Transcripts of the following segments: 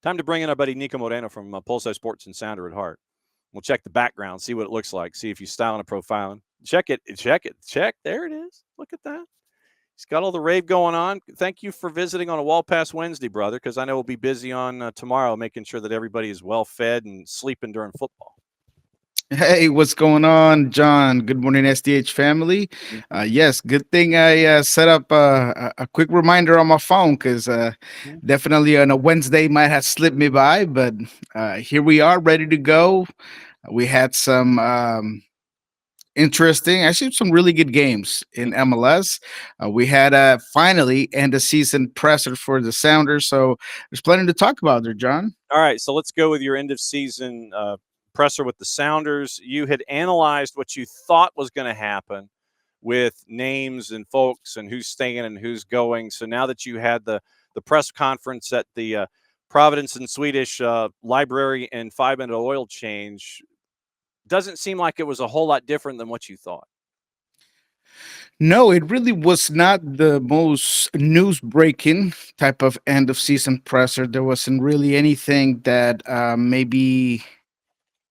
Time to bring in our buddy Nico Moreno from Pulso Sports and Sounder at Heart. We'll check the background, see what it looks like, see if you style and profiling. Check it, check it, check. There it is. Look at that. He's got all the rave going on. Thank you for visiting on a Wall Pass Wednesday, brother, because I know we'll be busy on tomorrow making sure that everybody is well fed and sleeping during football. Hey, what's going on, John? Good morning, SDH family. Yes, good thing I set up a quick reminder on my phone because definitely on a Wednesday might have slipped me by, but here we are, ready to go. We had some interesting, actually, some really good games in MLS. We had finally end the season presser for the Sounders, so there's plenty to talk about there, John. All right, so let's go with your end of season presser with the Sounders. You had analyzed what you thought was going to happen with names and folks and who's staying and who's going. So now that you had the press conference at the Providence and Swedish Library and 5-minute oil change, doesn't seem like it was a whole lot different than what you thought. No, it really was not the most news breaking type of end of season presser. There wasn't really anything that maybe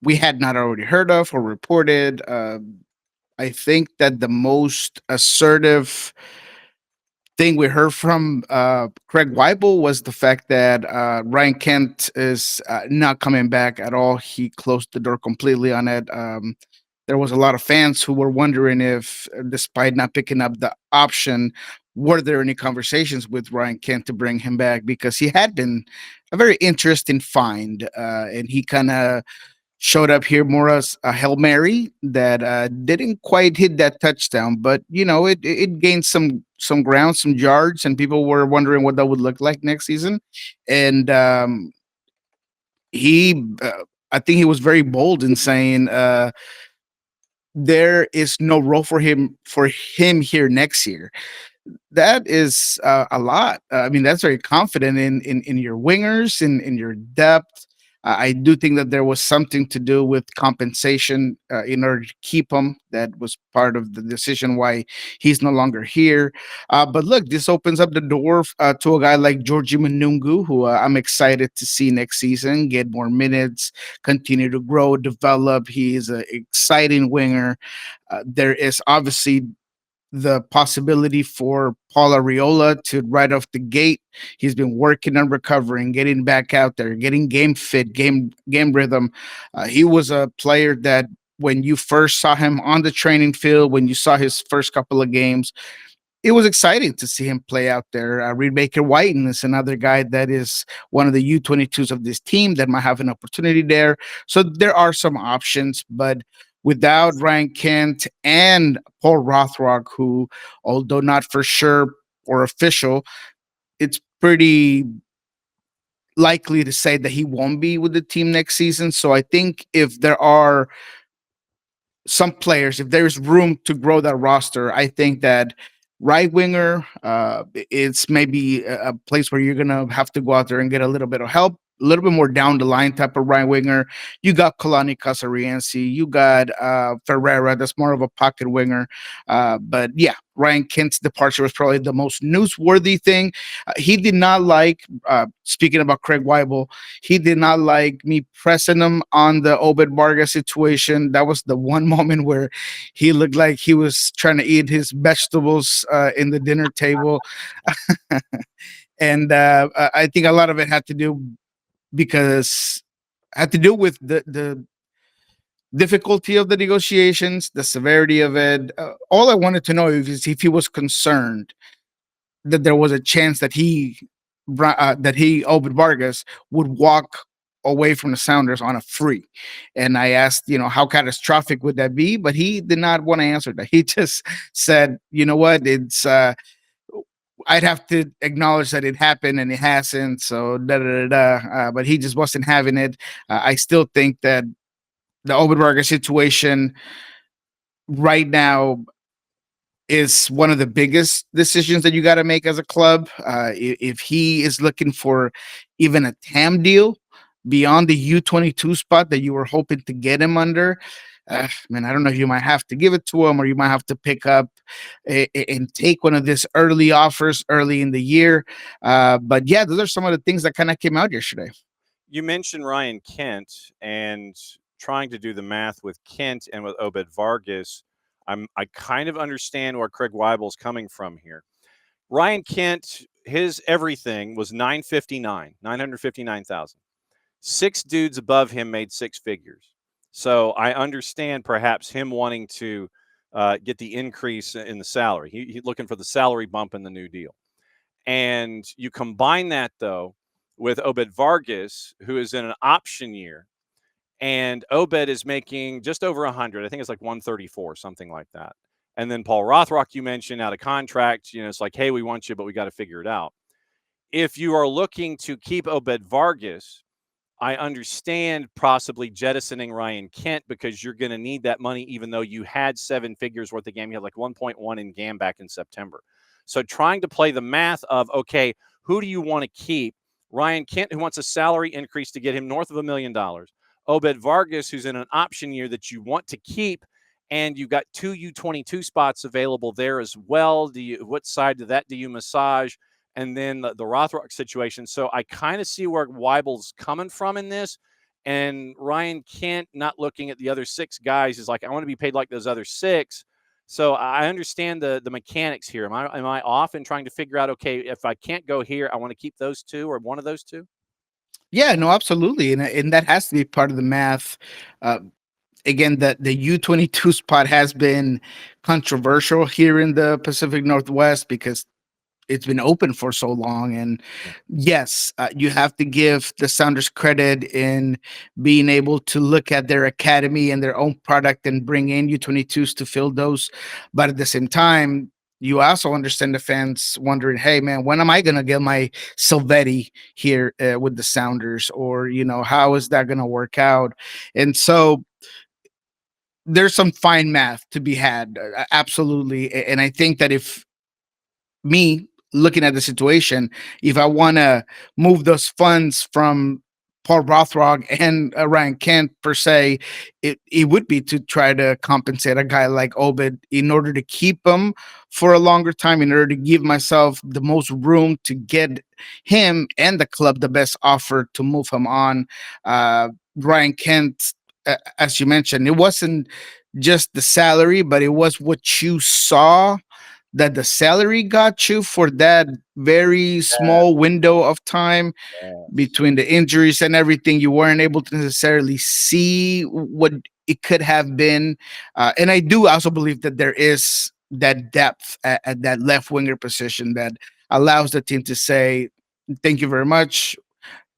we had not already heard of or reported. I think that the most assertive thing we heard from Craig Weibel was the fact that Ryan Kent is not coming back at all. He closed the door completely on it. There was a lot of fans who were wondering if, despite not picking up the option, were there any conversations with Ryan Kent to bring him back? Because he had been a very interesting find, and he kind of showed up here more as a Hail Mary that didn't quite hit that touchdown, but it gained some ground, some yards, and people were wondering what that would look like next season. And he, I think he was very bold in saying there is no role for him here next year. That is a lot. I mean, that's very confident in your wingers, in your depth. I do think that there was something to do with compensation in order to keep him. That was part of the decision why he's no longer here. But look, this opens up the door to a guy like Georgie Manungu, who I'm excited to see next season get more minutes, continue to grow, develop. He is an exciting winger. There is obviously the possibility for Paul Arriola to right off the gate. He's been working on recovering, getting back out there, getting game fit, game rhythm. He was a player that when you first saw him on the training field, when you saw his first couple of games, it was exciting to see him play out there. Reed Baker Whiten is another guy that is one of the U22s of this team that might have an opportunity there. So there are some options, but without Ryan Kent and Paul Rothrock, who, although not for sure or official, it's pretty likely to say that he won't be with the team next season. So I think if there are some players, if there's room to grow that roster, I think that right winger, it's maybe a place where you're gonna have to go out there and get a little bit of help, a little bit more down the line type of right winger. You got Kalani Casariensi, you got Ferreira, that's more of a pocket winger. But yeah, Ryan Kent's departure was probably the most newsworthy thing. He did not like, speaking about Craig Weibel, he did not like me pressing him on the Obed Vargas situation. That was the one moment where he looked like he was trying to eat his vegetables in the dinner table. And I think a lot of it had to do with the difficulty of the negotiations, the severity of it. All I wanted to know is if he was concerned that there was a chance that Obed Vargas would walk away from the Sounders on a free. And I asked, how catastrophic would that be? But he did not want to answer that. He just said, you know what, it's I'd have to acknowledge that it happened and it hasn't. So da da da da. But he just wasn't having it. I still think that the Obed Vargas situation right now is one of the biggest decisions that you got to make as a club. If he is looking for even a TAM deal beyond the U22 spot that you were hoping to get him under, man, I don't know if you might have to give it to him or you might have to pick up and take one of these early offers early in the year. But yeah, those are some of the things that kind of came out yesterday. You mentioned Ryan Kent and trying to do the math with Kent and with Obed Vargas. I kind of understand where Craig Weibel's coming from here. Ryan Kent, his everything was 959,000. Six dudes above him made six figures. So I understand perhaps him wanting to get the increase in the salary. He's looking for the salary bump in the new deal. And you combine that, though, with Obed Vargas, who is in an option year. And Obed is making just over 100. I think it's like 134, something like that. And then Paul Rothrock, you mentioned out of contract, it's like, hey, we want you, but we got to figure it out. If you are looking to keep Obed Vargas, I understand possibly jettisoning Ryan Kent because you're going to need that money, even though you had seven figures worth of GAM. You had like 1.1 in GAM back in September. So trying to play the math of, okay, who do you want to keep? Ryan Kent, who wants a salary increase to get him north of $1 million. Obed Vargas, who's in an option year that you want to keep. And you've got two U22 spots available there as well. What side of that do you massage? And then the Rothrock situation. So I kind of see where Weibel's coming from in this. And Ryan Kent not looking at the other six guys is like, I want to be paid like those other six. So I understand the mechanics here. Am I off in trying to figure out, okay, if I can't go here, I want to keep those two or one of those two? Yeah, no, absolutely, and that has to be part of the math. Uh, Again, the U22 spot has been controversial here in the Pacific Northwest because it's been open for so long. And Yeah. yes, you have to give the Sounders credit in being able to look at their academy and their own product and bring in U22s to fill those. But at the same time, you also understand the fans wondering, hey, man, when am I going to get my Silvetti here with the Sounders? Or, how is that going to work out? And so there's some fine math to be had. Absolutely. And I think that if me looking at the situation, if I want to move those funds from Paul Rothrock and Ryan Kent per se, it would be to try to compensate a guy like Obed in order to keep him for a longer time, in order to give myself the most room to get him and the club the best offer to move him on. Ryan Kent, as you mentioned, it wasn't just the salary, but it was what you saw that the salary got you for that very small window of time Yes. between the injuries and everything. You weren't able to necessarily see what it could have been. And I do also believe that there is that depth at that left winger position that allows the team to say, thank you very much.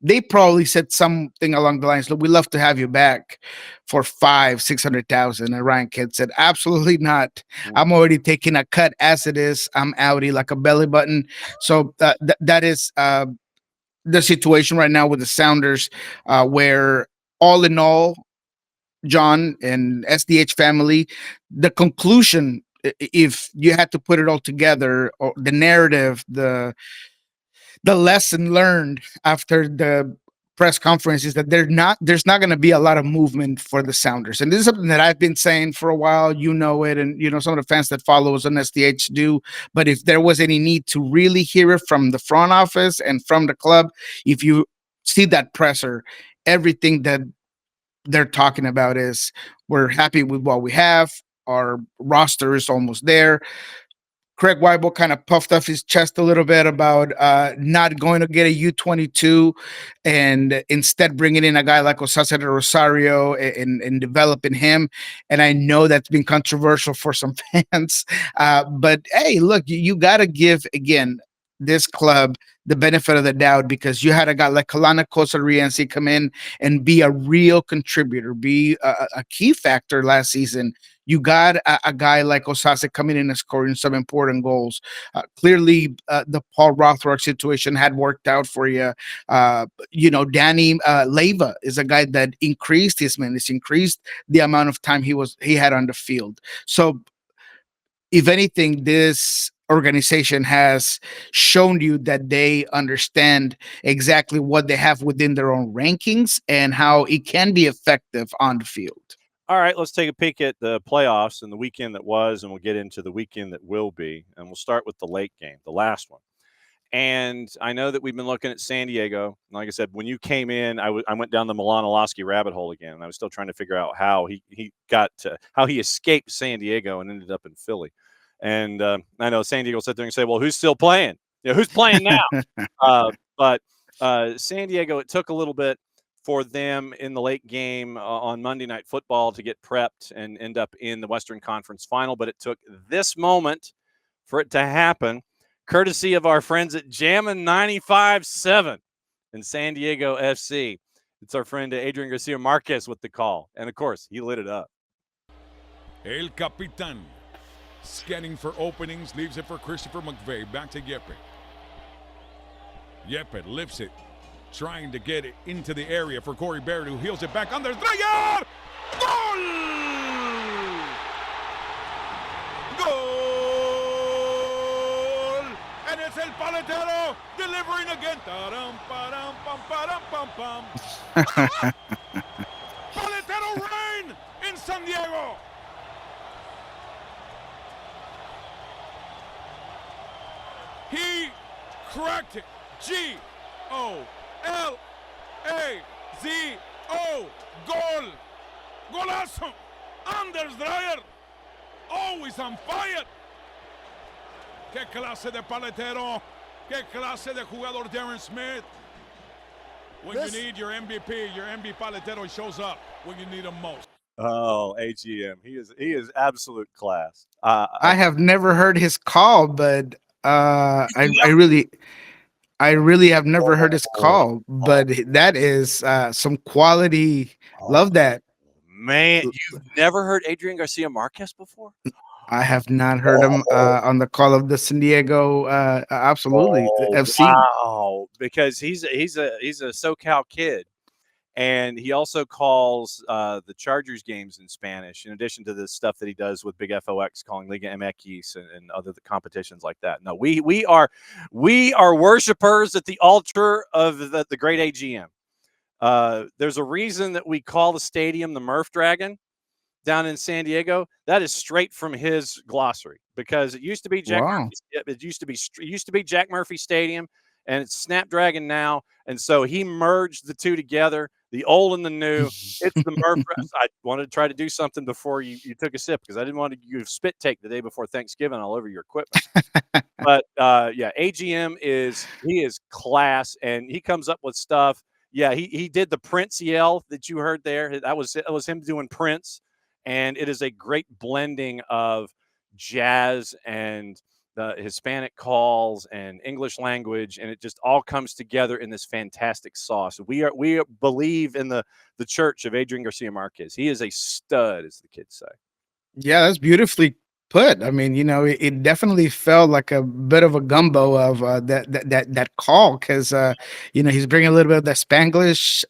They probably said something along the lines, look, we love to have you back for 600,000. And Ryan Kidd said, absolutely not. I'm already taking a cut as it is. I'm outie like a belly button. So that is the situation right now with the Sounders, where all in all, John and SDH family, the conclusion, if you had to put it all together, or the narrative, the lesson learned after the press conference is that there's not going to be a lot of movement for the Sounders. And this is something that I've been saying for a while. You know it, and some of the fans that follow us on SDH do. But if there was any need to really hear it from the front office and from the club, if you see that presser, everything that they're talking about is, we're happy with what we have. Our roster is almost there. Craig Weibel kind of puffed off his chest a little bit about not going to get a U22 and instead bringing in a guy like Osasa de Rosario and developing him. And I know that's been controversial for some fans. But hey, look, you got to give, again, this club the benefit of the doubt, because you had a guy like Kalana Kosariense come in and be a real contributor, be a key factor last season. You got a guy like Osasa coming in and scoring some important goals. Clearly, the Paul Rothrock situation had worked out for you. Danny Leyva is a guy that increased his minutes, increased the amount of time he had on the field. So, if anything, this organization has shown you that they understand exactly what they have within their own rankings and how it can be effective on the field. All right, let's take a peek at the playoffs and the weekend that was, and we'll get into the weekend that will be. And we'll start with the late game, the last one. And I know that we've been looking at San Diego. Like I said, when you came in, I went down the Milanowski rabbit hole again. And I was still trying to figure out how he got to, how he escaped San Diego and ended up in Philly. And I know San Diego sit there and say, "Well, who's still playing? Who's playing now?" But San Diego, it took a little bit for them in the late game on Monday Night Football to get prepped and end up in the Western Conference Final. But it took this moment for it to happen, courtesy of our friends at Jammin' 95.7 in San Diego FC. It's our friend Adrian Garcia Marquez with the call. And of course, he lit it up. El Capitan scanning for openings, leaves it for Christopher McVeigh. Back to Yepe. Yepe lifts it, trying to get it into the area for Corey Barrett, who heels it back under Dreyer. Goal! Goal! And it's El Paletero delivering again. Paletero rain in San Diego. He cracked it. G-O-L-A-Z-O. Goal. Golazo. Anders Dreyer. Always on fire. Qué clase de paletero. Qué clase de jugador Darren Smith. When you need your MVP paletero shows up when you need him most. Oh, AGM. He is absolute class. I have never heard his call, but I really have never heard his call, but that is some quality. Love that. Man, you've never heard Adrian Garcia Marquez before? I have not heard him on the call of the San Diego. Absolutely, FC. Wow, because he's a SoCal kid, and he also calls the Chargers games in Spanish, in addition to the stuff that he does with Big FOX, calling Liga MX and other competitions like that. No, we are worshipers at the altar of the great AGM. There's a reason that we call the stadium the Murph Dragon down in San Diego. That is straight from his glossary, because it used to be Wow. it used to be Jack Murphy Stadium, and it's Snapdragon now. And so he merged the two together, the old and the new. It's the Murph. I wanted to try to do something before you took a sip, because I didn't want to you spit take the day before Thanksgiving all over your equipment. But yeah, AGM is class, and he comes up with stuff. Yeah, he did the Prince yell that you heard there. That was him doing Prince, and it is a great blending of jazz and the Hispanic calls and English language, and it just all comes together in this fantastic sauce. We believe in the church of Adrian Garcia Marquez. He is a stud, as the kids say. Yeah, that's beautifully put. I mean, it definitely felt like a bit of a gumbo of that call, because he's bringing a little bit of that Spanglish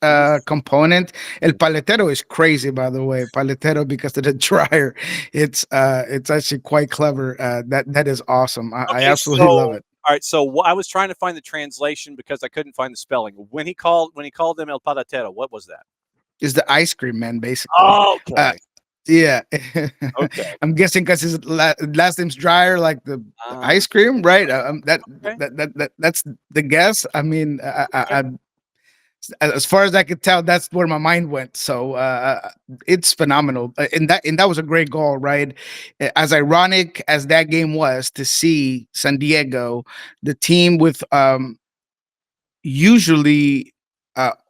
component. El paletero is crazy, by the way. Paletero, because of the dryer. It's actually quite clever. That is awesome. I absolutely love it. All right, so I was trying to find the translation because I couldn't find the spelling. When he called them El Paletero, what was that? Is the ice cream man, basically. Oh, okay. Yeah. Okay. I'm guessing because his last name's Dryer, like the ice cream, right? That's the guess. I mean, as far as I could tell, that's where my mind went. So it's phenomenal, and that was a great goal, right? As ironic as that game was, to see San Diego, the team with usually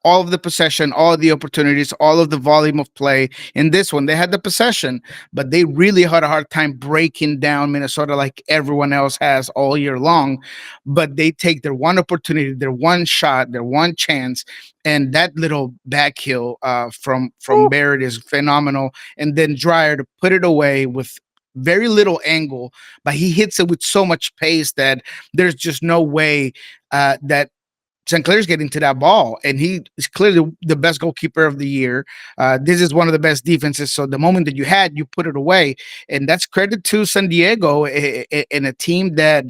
all of the possession, all of the opportunities, all of the volume of play. In this one, they had the possession, but they really had a hard time breaking down Minnesota like everyone else has all year long. But they take their one opportunity, their one shot, their one chance, and that little back heel from Barrett is phenomenal. And then Dryer to put it away with very little angle, but he hits it with so much pace that there's just no way that St. Clair's getting to that ball, and he is clearly the best goalkeeper of the year. This is one of the best defenses. So the moment that you put it away, and that's credit to San Diego and a team that,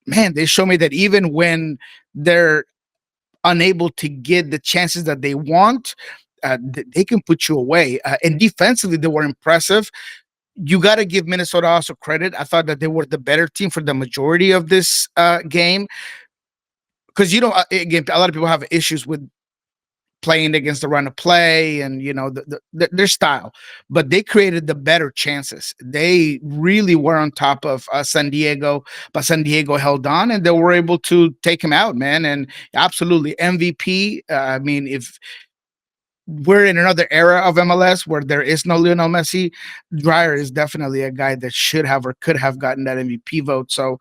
man, they show me that even when they're unable to get the chances that they want, they can put you away. And defensively, they were impressive. You got to give Minnesota also credit. I thought that they were the better team for the majority of this game. because again, a lot of people have issues with playing against the run of play and their style, but they created the better chances. They really were on top of San Diego, but San Diego held on and they were able to take him out, man. And absolutely MVP. I mean, if we're in another era of MLS where there is no Lionel Messi, Dreyer is definitely a guy that should have or could have gotten that MVP vote. So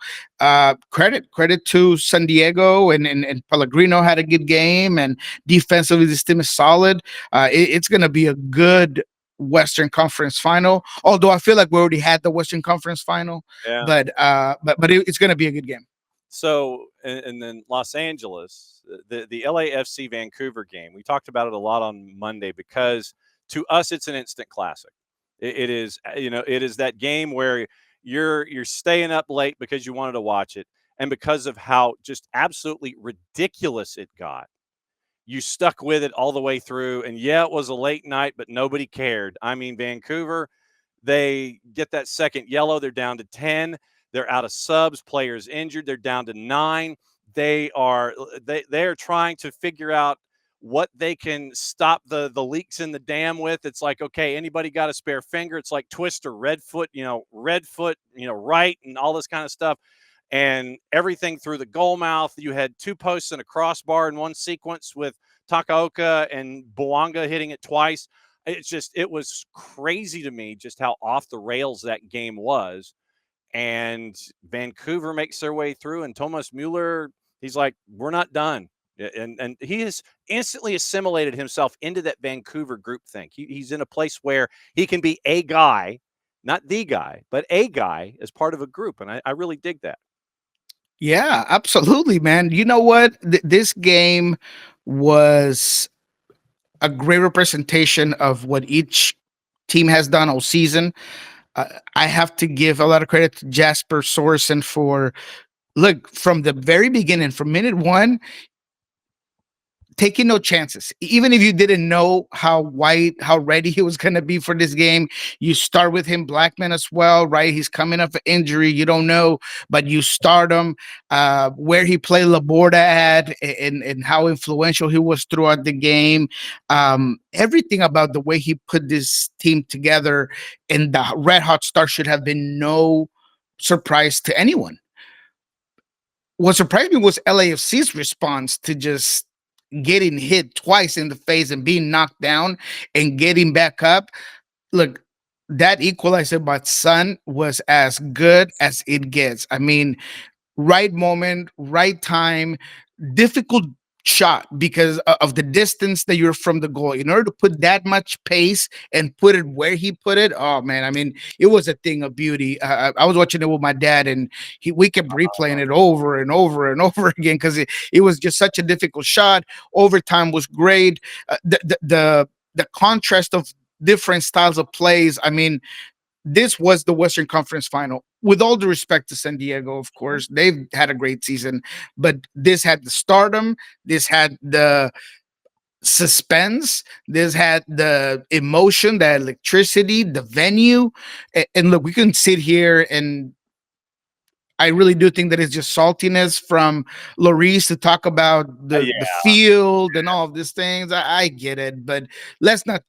credit to San Diego, and Pellegrino had a good game, and defensively this team is solid. It's going to be a good Western Conference final. Although I feel like we already had the Western Conference final, Yeah. but it's going to be a good game. So, and then Los Angeles, the LAFC Vancouver game, we talked about it a lot on Monday because to us it's an instant classic. It is, it is that game where you're staying up late because you wanted to watch it, and because of how just absolutely ridiculous it got, you stuck with it all the way through. And yeah, it was a late night, but nobody cared. I mean, Vancouver, they get that second yellow. They're down to 10. They're out of subs. Players injured. They're down to 9. They are trying to figure out what they can stop the leaks in the dam with. It's like, okay, anybody got a spare finger? It's like Twister, Redfoot, right, and all this kind of stuff. And everything through the goal mouth. You had 2 posts and a crossbar in one sequence with Takaoka and Boanga hitting it twice. It was crazy to me just how off the rails that game was. And Vancouver makes their way through, and Thomas Mueller, he's like, we're not done. And he has instantly assimilated himself into that Vancouver group thing. He's in a place where he can be a guy, not the guy, but a guy as part of a group. And I really dig that. Yeah, absolutely, man. You know what? This game was a great representation of what each team has done all season. I have to give a lot of credit to Jasper Sorensen for, look, from the very beginning, from minute 1, taking no chances. Even if you didn't know how ready he was going to be for this game, you start with him, Blackman as well, right? He's coming off an injury. You don't know, but you start him. Where he played Laborda at, and how influential he was throughout the game. Everything about the way he put this team together and the red hot start should have been no surprise to anyone. What surprised me was LAFC's response to just getting hit twice in the face and being knocked down and getting back up. Look, that equalizer by Sun was as good as it gets. I mean, right moment, right time, difficult shot because of the distance that you're from the goal. In order to put that much pace and put it where he put it, oh man, I mean, it was a thing of beauty. I was watching it with my dad, and we kept replaying it over and over and over again because it was just such a difficult shot. Overtime was great. The contrast of different styles of plays. I mean, this was the Western Conference final. With all due respect to San Diego, of course, they've had a great season, but this had the stardom, this had the suspense, this had the emotion, the electricity, the venue. And look, we can sit here, and I really do think that it's just saltiness from Lloris to talk about the field and all of these things. I get it, but let's not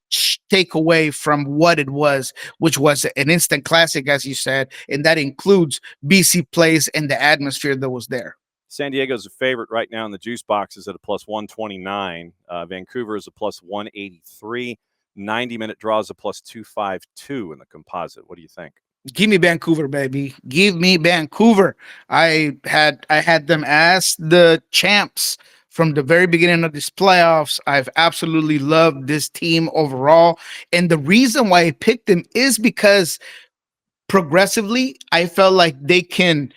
take away from what it was, which was an instant classic, as you said, and that includes BC plays and the atmosphere that was there. San Diego's a favorite right now in the juice boxes at a plus 129. Vancouver is a plus 183. 90-minute draws a plus 252 in the composite. What do you think? Give me Vancouver, baby. Give me Vancouver. I had them as the champs from the very beginning of these playoffs. I've absolutely loved this team overall. And the reason why I picked them is because progressively I felt like they could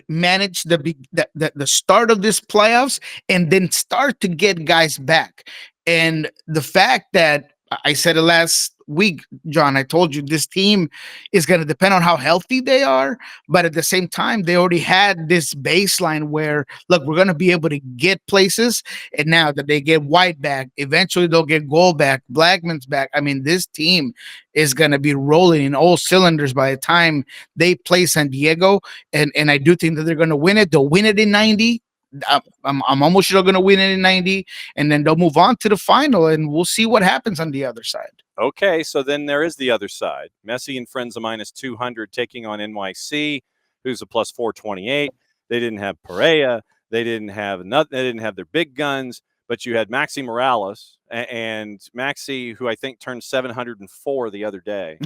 manage the start of this playoffs and then start to get guys back. And the fact that I said it last week, John, I told you this team is going to depend on how healthy they are. But at the same time, they already had this baseline where, look, we're going to be able to get places. And now that they get White back, eventually they'll get Goal back, Blackman's back. I mean, this team is going to be rolling in all cylinders by the time they play San Diego. And I do think that they're going to win it. They'll win it in 90. I'm almost sure they're going to win it in 90, and then they'll move on to the final, and we'll see what happens on the other side. Okay, so then there is the other side. Messi and friends of minus 200 taking on NYC, who's a plus 428. They didn't have Pereira. They didn't have their big guns, but you had Maxi Morales and Maxi, who I think turned 704 the other day.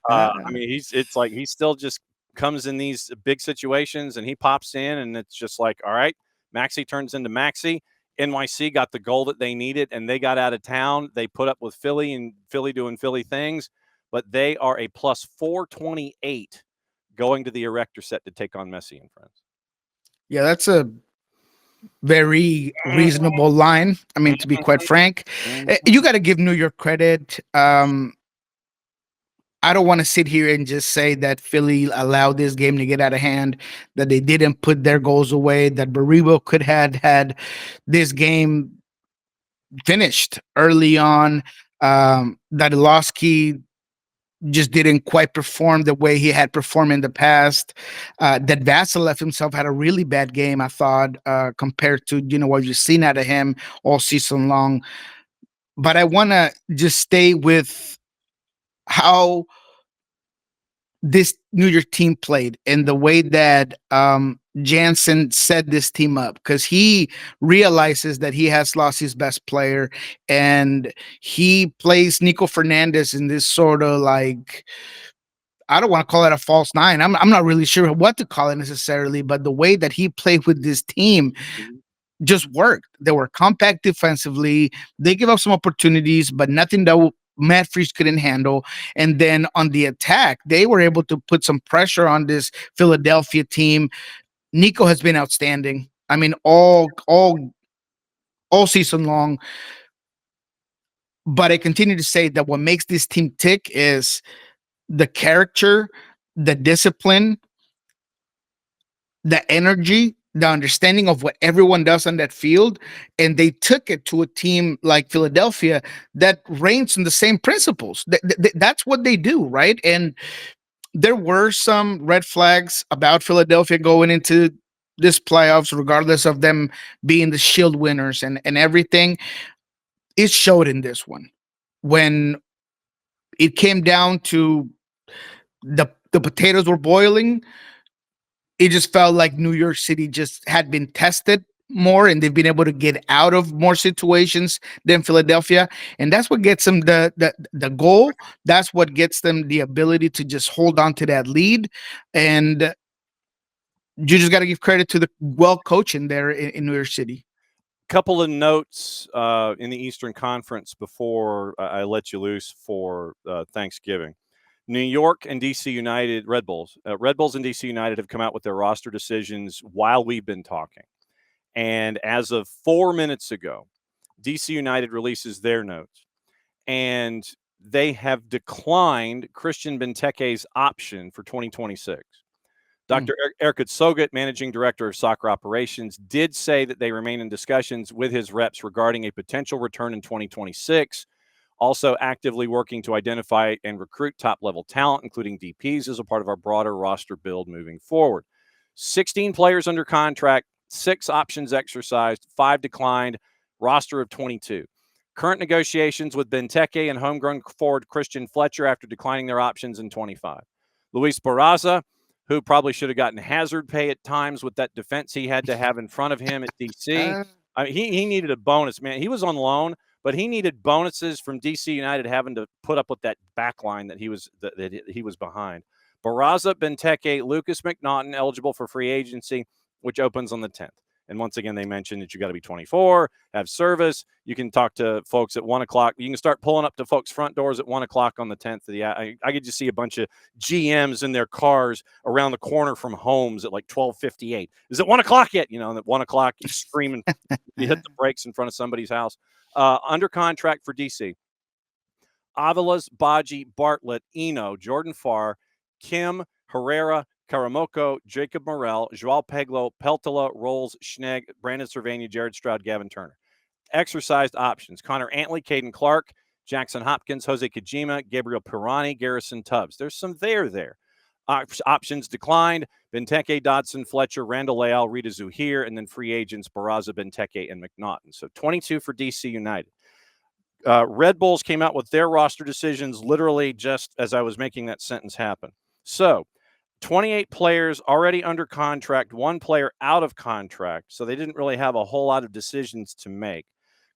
I mean, it's like he still just comes in these big situations and he pops in, and it's just like, all right, Maxi turns into Maxi. NYC got the goal that they needed, and they got out of town. They put up with Philly, and Philly doing Philly things, but they are a plus 428 going to the Erector set to take on Messi and friends. Yeah, that's a very reasonable line. I mean, to be quite frank, you got to give New York credit. I don't want to sit here and just say that Philly allowed this game to get out of hand, that they didn't put their goals away, that Baribo could have had this game finished early on, that Ilosky just didn't quite perform the way he had performed in the past, that Vasilev himself had a really bad game, I thought, compared to, what you've seen out of him all season long. But I want to just stay with how this New York team played and the way that Jansen set this team up, because he realizes that he has lost his best player, and he plays Nico Fernandez in this sort of like, I don't want to call it a false nine. I'm not really sure what to call it necessarily, but the way that he played with this team just worked. They were compact defensively. They give up some opportunities, but nothing that Matt Freese couldn't handle. And then on the attack, they were able to put some pressure on this Philadelphia team. Nico has been outstanding. I mean, all season long. But I continue to say that what makes this team tick is the character, the discipline, the energy, the understanding of what everyone does on that field, and they took it to a team like Philadelphia that reigns on the same principles. That's what they do, right? And there were some red flags about Philadelphia going into this playoffs, regardless of them being the Shield winners and everything. It showed in this one when it came down to the potatoes were boiling. It just felt like New York City just had been tested more, and they've been able to get out of more situations than Philadelphia. And that's what gets them the goal. That's what gets them the ability to just hold on to that lead. And you just got to give credit to the well coaching there in New York City. Couple of notes in the Eastern Conference before I let you loose for Thanksgiving. New York and DC United, Red Bulls and DC United have come out with their roster decisions while we've been talking. And as of 4 minutes ago, DC United releases their notes. And they have declined Christian Benteke's option for 2026. Dr. Erkut Sogut, Managing Director of Soccer Operations, did say that they remain in discussions with his reps regarding a potential return in 2026. Also actively working to identify and recruit top-level talent, including DPs, as a part of our broader roster build moving forward. 16 players under contract, 6 options exercised, 5 declined, roster of 22. Current negotiations with Benteke and homegrown forward Christian Fletcher after declining their options in 25. Luis Barraza, who probably should have gotten hazard pay at times with that defense he had to have in front of him at DC. I mean, he needed a bonus, man. He was on loan, but he needed bonuses from DC United having to put up with that back line that he was behind. Barraza, Benteke, Lucas McNaughton eligible for free agency, which opens on the 10th. And once again, they mentioned that you got to be 24, have service. You can talk to folks at 1 o'clock. You can start pulling up to folks' front doors at 1 o'clock on the 10th. I could just see a bunch of GMs in their cars around the corner from homes at like 12:58. Is it 1 o'clock yet? And at 1 o'clock, you're screaming. You hit the brakes in front of somebody's house. Under contract for DC. Avalas, Baji, Bartlett, Eno, Jordan Farr, Kim, Herrera, Karamoko, Jacob Morel, Joao Peglo, Peltola, Rolls, Schnegg, Brandon Cervania, Jared Stroud, Gavin Turner. Exercised options: Connor Antley, Caden Clark, Jackson Hopkins, Jose Kojima, Gabriel Pirani, Garrison Tubbs. There's some there. Options declined. Benteke, Dodson, Fletcher, Randall Leal, Rita Zuhir, and then free agents Barraza, Benteke, and McNaughton. So 22 for DC United. Red Bulls came out with their roster decisions literally just as I was making that sentence happen. So 28 players already under contract, 1 player out of contract. So they didn't really have a whole lot of decisions to make.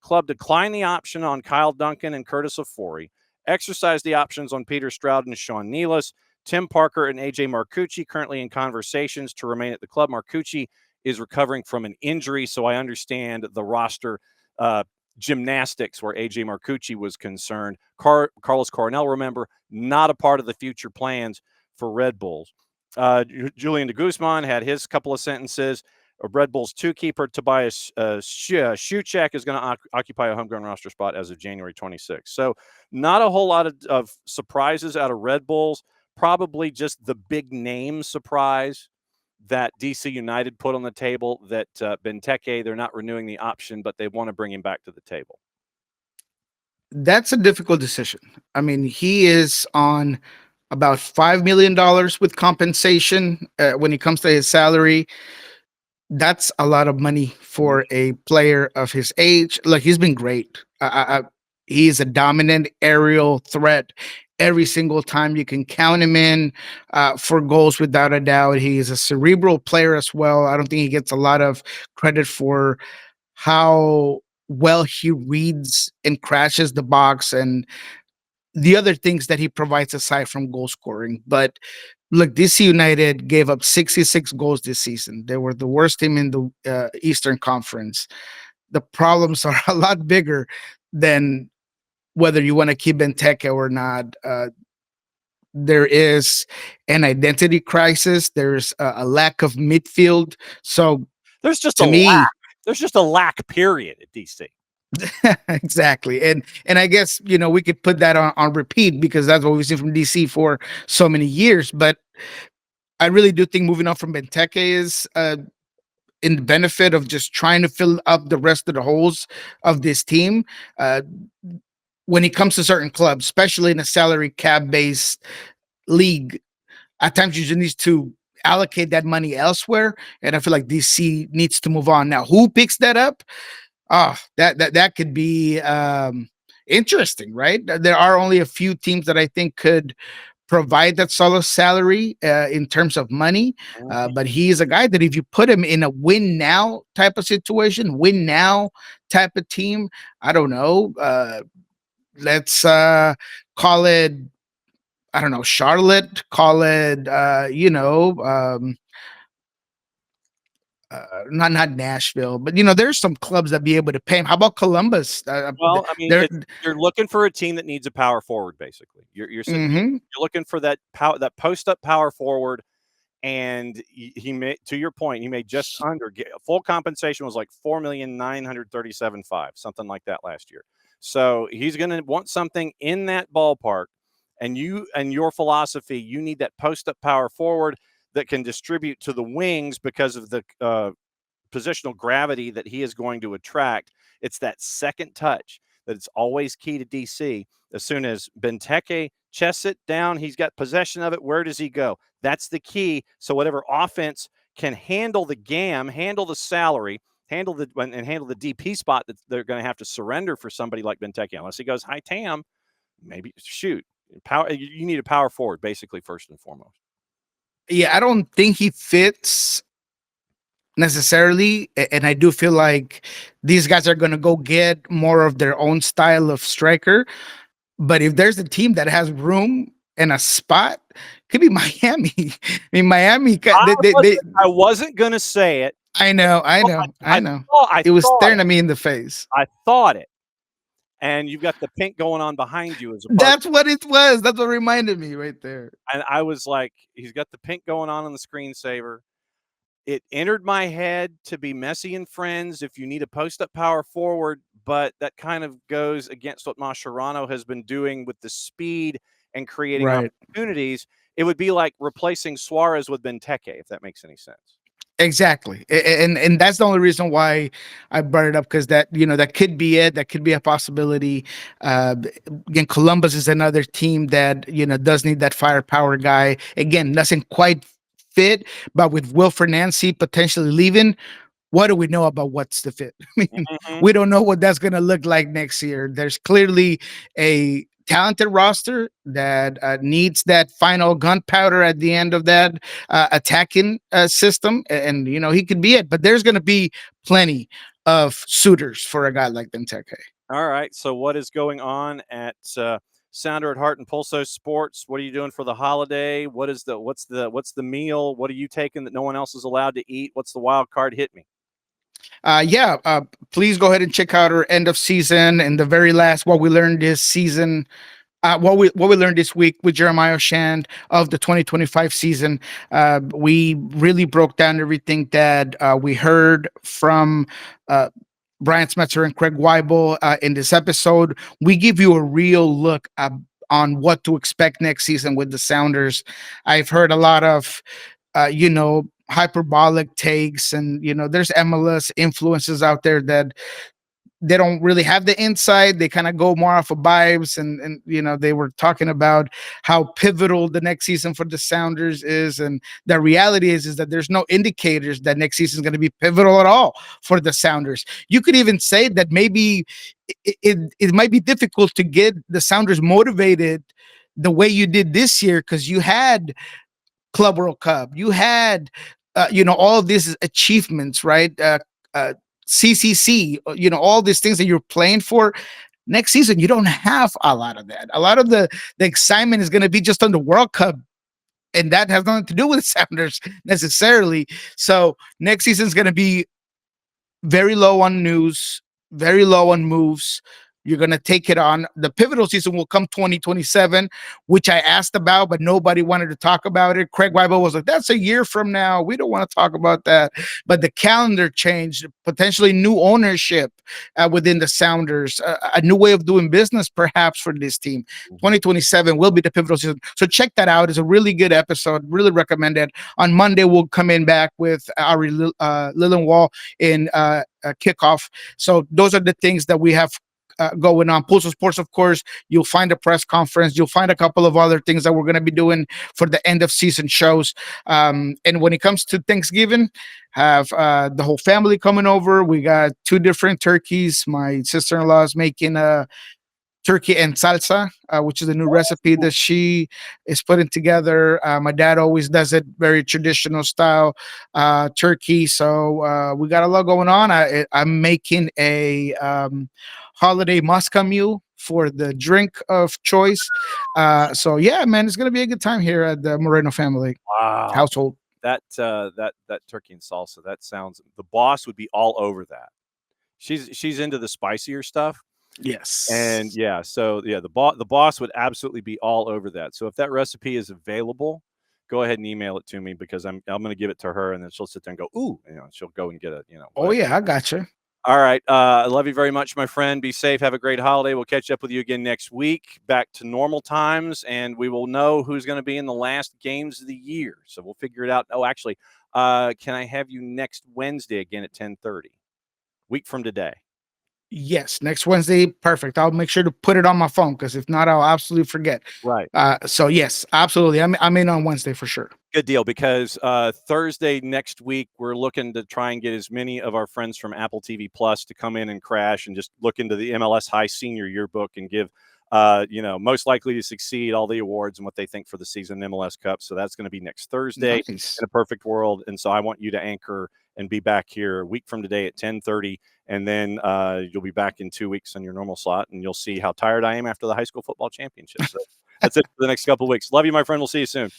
Club declined the option on Kyle Duncan and Curtis Ofori, exercised the options on Peter Stroud and Sean Nealis. Tim Parker and AJ Marcucci currently in conversations to remain at the club. Marcucci is recovering from an injury, so I understand the roster gymnastics where AJ Marcucci was concerned. Carlos Coronel, remember, not a part of the future plans for Red Bulls. Julian de Guzman had his couple of sentences. Red Bulls 2 keeper Tobias Shuchek is going to occupy a homegrown roster spot as of January 26th. So not a whole lot of surprises out of Red Bulls. Probably just the big name surprise that DC United put on the table, that Benteke, they're not renewing the option, but they want to bring him back to the table. That's a difficult decision. I mean, he is on about $5 million with compensation when it comes to his salary. That's a lot of money for a player of his age. Like, he's been great. He's a dominant aerial threat every single time. You can count him in for goals without a doubt. He's a cerebral player as well. I don't think he gets a lot of credit for how well he reads and crashes the box and the other things that he provides aside from goal scoring. But look, DC United gave up 66 goals this season. They were the worst team in the Eastern Conference. The problems are a lot bigger than whether you want to keep Benteke or not. There is an identity crisis. There's a lack of midfield. So there's just to me, there's just a lack, period, at DC. Exactly. And I guess, we could put that on repeat because that's what we've seen from DC for so many years. But I really do think moving on from Benteke is in the benefit of just trying to fill up the rest of the holes of this team. When it comes to certain clubs, especially in a salary cap based league, at times you just need to allocate that money elsewhere. And I feel like DC needs to move on. Now, who picks that up? That could be interesting, right? There are only a few teams that I think could provide that solid salary in terms of money. But he is a guy that if you put him in a win now type of situation, win now type of team, I don't know. Let's call it, I don't know, Charlotte, call it, not Nashville, but there's some clubs that be able to pay him. How about Columbus? Well, I mean, you're looking for a team that needs a power forward. Basically, you're looking for that post up power forward, and he made, to your point, he made just under full compensation was like $4,937,500, something like that last year. So he's going to want something in that ballpark, and your philosophy, you need that post up power forward that can distribute to the wings because of the positional gravity that he is going to attract. It's that second touch that it's always key to DC. As soon as Benteke chests it down, he's got possession of it. Where does he go? That's the key. So whatever offense can handle the GAM, handle the salary, handle the DP spot that they're going to have to surrender for somebody like Benteke, unless he goes high TAM, maybe shoot. Power. You need a power forward, basically, first and foremost. Yeah, I don't think he fits necessarily, and I do feel like these guys are going to go get more of their own style of striker. But if there's a team that has room and a spot, could be Miami. I mean, Miami. I wasn't going to say it. I know. It was staring at me in the face. I thought it. And you've got the pink going on behind you as a That's what it was. That's what reminded me right there. And I was like, he's got the pink going on the screensaver. It entered my head to be Messi and friends if you need a post-up power forward, but that kind of goes against what Mascherano has been doing with the speed and creating opportunities. It would be like replacing Suarez with Benteke, if that makes any sense. Exactly. And that's the only reason why I brought it up, because that could be it. That could be a possibility. Again, Columbus is another team that does need that firepower guy. Again, doesn't quite fit, but with Wilfred Nancy potentially leaving, what do we know about what's the fit? I mean, Mhm. we don't know what that's going to look like next year. There's clearly a talented roster that needs that final gunpowder at the end of that attacking system, and he could be it. But there's going to be plenty of suitors for a guy like Benteke. All right. So, what is going on at Sounder at Heart and Pulso Sports? What are you doing for the holiday? What's the meal? What are you taking that no one else is allowed to eat? What's the wild card? Hit me. Yeah, please go ahead and check out our end of season and the very last what we learned this season. What we learned this week with Jeremiah Shand of the 2025 season. We really broke down everything that we heard from Brian Smetzer and Craig Weibel in this episode. We give you a real look on what to expect next season with the Sounders. I've heard a lot of hyperbolic takes, and there's MLS influences out there that they don't really have the insight. They kind of go more off of vibes, and they were talking about how pivotal the next season for the Sounders is, and the reality is that there's no indicators that next season is going to be pivotal at all for the Sounders. You could even say that maybe it might be difficult to get the Sounders motivated the way you did this year, because you had Club World Cup. You had, all of these achievements, right? CCC, all these things that you're playing for. Next season, you don't have a lot of that. A lot of the excitement is going to be just on the World Cup, and that has nothing to do with the Sounders necessarily. So next season is going to be very low on news, very low on moves. You're going to take it on. The pivotal season will come 2027, which I asked about, but nobody wanted to talk about it. Craig Weibel was like, that's a year from now. We don't want to talk about that. But the calendar changed, potentially new ownership within the Sounders, a new way of doing business, perhaps, for this team. 2027 will be the pivotal season. So check that out. It's a really good episode. Really recommend it. On Monday, we'll come in back with Ari Lillenwall in kickoff. So those are the things that we have going on. Pulso Sports, of course, you'll find a press conference. You'll find a couple of other things that we're going to be doing for the end of season shows. And when it comes to Thanksgiving, have the whole family coming over. We got 2 different turkeys. My sister-in-law is making a turkey and salsa, which is a new recipe that she is putting together. My dad always does it very traditional style turkey. So we got a lot going on. I'm making a holiday Moscow Mule for the drink of choice. So yeah, man, it's gonna be a good time here at the Moreno family Wow. household. That turkey and salsa. That sounds. The boss would be all over that. She's into the spicier stuff. And Yes. yeah, so yeah, the boss would absolutely be all over that. So if that recipe is available, go ahead and email it to me, because I'm going to give it to her, and then she'll sit there and go, ooh, she'll go and get it, Oh whatever. yeah, I got you. All right. I love you very much, my friend. Be safe. Have a great holiday. We'll catch up with you again next week, back to normal times, and we will know who's going to be in the last games of the year. So we'll figure it out. Oh, actually, can I have you next Wednesday again at 10:30, week from today? Yes, next Wednesday. Perfect. I'll make sure to put it on my phone, because if not, I'll absolutely forget. Right. So yes, absolutely. I'm in on Wednesday for sure. Good deal, because Thursday next week, we're looking to try and get as many of our friends from Apple TV Plus to come in and crash and just look into the MLS High Senior Yearbook and give, most likely to succeed, all the awards and what they think for the season MLS Cup. So that's going to be next Thursday Nice. in a perfect world. And so I want you to anchor and be back here a week from today at 10:30. And then you'll be back in 2 weeks on your normal slot, and you'll see how tired I am after the high school football championship. So that's it for the next couple of weeks. Love you, my friend. We'll see you soon.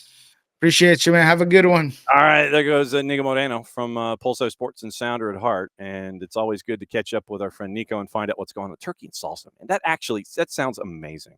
Appreciate you, man. Have a good one. All right, there goes Nico Moreno from Pulso Sports and Sounder at Heart, and it's always good to catch up with our friend Nico and find out what's going on with turkey and salsa. And that sounds amazing.